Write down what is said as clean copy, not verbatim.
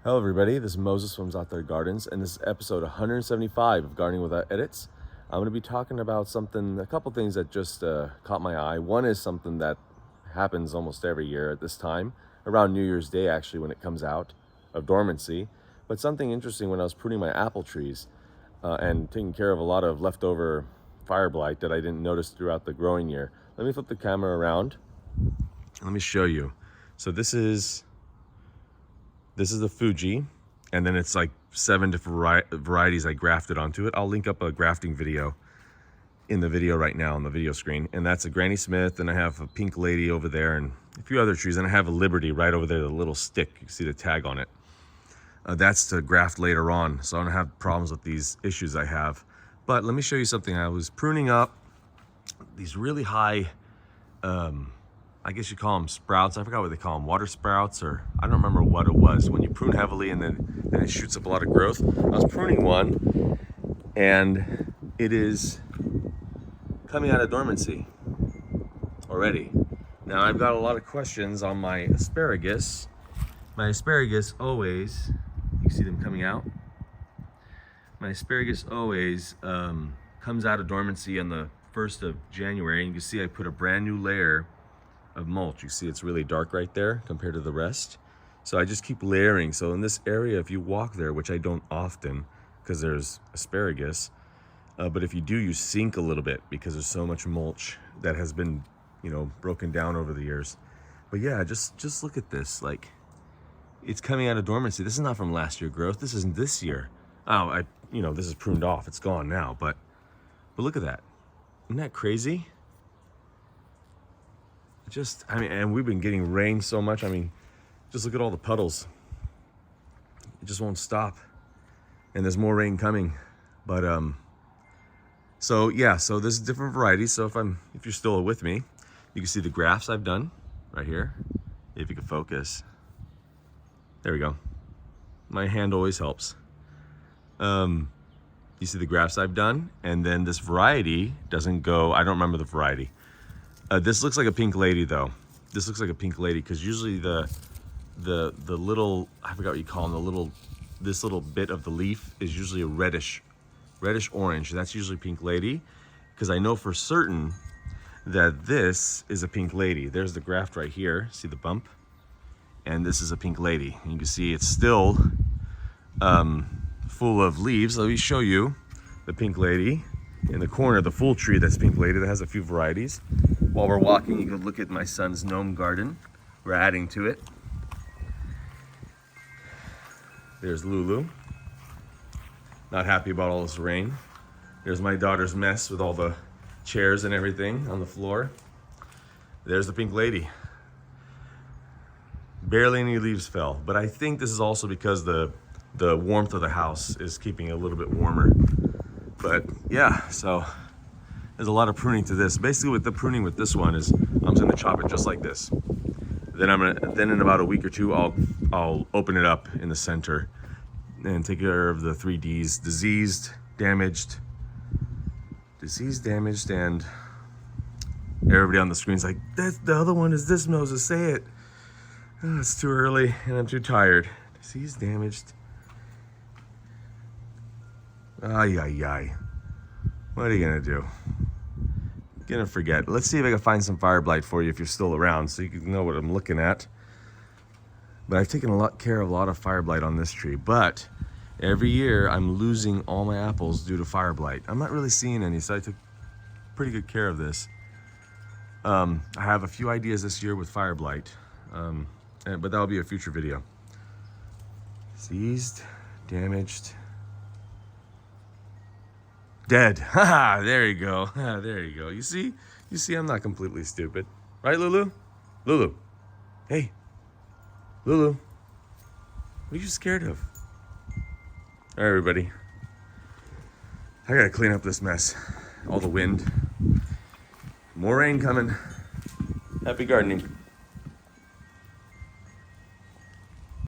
Hello everybody, this is Moses from Zaatar Gardens, and this is episode 175 of Gardening Without Edits. I'm going to be talking about a couple things that just caught my eye. One is something that happens almost every year at this time, around New Year's Day actually when it comes out, of dormancy. But something interesting when I was pruning my apple trees and taking care of a lot of leftover fire blight that I didn't notice throughout the growing year. Let me flip the camera around. Let me show you. So this is the Fuji, and then it's like 7 different varieties I grafted onto it. I'll link up a grafting video in the video right now on the video screen. And that's a Granny Smith, and I have a Pink Lady over there, and a few other trees. And I have a Liberty right over there, the little stick. You can see the tag on it. That's to graft later on, so I don't have problems with these issues I have. But let me show you something. I was pruning up these really high, I guess you call them sprouts. I forgot what they call them, water sprouts, or I don't remember what it was. When you prune heavily and then it shoots up a lot of growth. I was pruning one, and it is coming out of dormancy already. Now I've got a lot of questions on my asparagus. My asparagus always, you see them coming out? My asparagus always comes out of dormancy on the 1st of January. And you can see I put a brand new layer of mulch. You see it's really dark right there compared to the rest. So I just keep layering. So in this area, if you walk there, which I don't often because there's asparagus, but if you do, you sink a little bit because there's so much mulch that has been, broken down over the years. But yeah, just look at this. Like, it's coming out of dormancy. This is not from last year growth. This isn't this year. Oh, this is pruned off. It's gone now, but look at that. Isn't that crazy? And we've been getting rain so much. Just look at all the puddles. It just won't stop. And there's more rain coming. But, so this is different varieties. So if you're still with me, you can see the grafts I've done right here. If you can focus. There we go. My hand always helps. You see the grafts I've done. And then this variety doesn't go, I don't remember the variety. This looks like a Pink Lady though. This looks like a Pink Lady because usually the little, I forgot what you call them, this little bit of the leaf is usually a reddish orange. That's usually Pink Lady, because I know for certain that this is a Pink Lady. There's the graft right here. See the bump? And this is a Pink Lady. And you can see it's still full of leaves. Let me show you the Pink Lady. In the corner, the full tree that's Pink Lady that has a few varieties. While we're walking, you can look at my son's gnome garden. We're adding to it. There's Lulu. Not happy about all this rain. There's my daughter's mess with all the chairs and everything on the floor. There's the Pink Lady. Barely any leaves fell, but I think this is also because the warmth of the house is keeping it a little bit warmer. But yeah, so there's a lot of pruning to this. Basically, with the pruning with this one is I'm just gonna chop it just like this. Then in about a week or two, I'll open it up in the center and take care of the 3 Ds: diseased, damaged, and everybody on the screen's like, "That's the other one. Is this, Moses? Say it." Oh, it's too early and I'm too tired. Diseased, damaged. Ay. What are you gonna do? Gonna forget. Let's see if I can find some fire blight for you if you're still around, so you can know what I'm looking at. But I've taken care of a lot of fire blight on this tree. But every year I'm losing all my apples due to fire blight. I'm not really seeing any, so I took pretty good care of this. I have a few ideas this year with fire blight, but that'll be a future video. Diseased, damaged. Dead. Haha, there you go. There you go. You see, I'm not completely stupid. Right, Lulu? Lulu. Hey. Lulu. What are you scared of? All right, everybody. I gotta clean up this mess. All the wind. More rain coming. Happy gardening.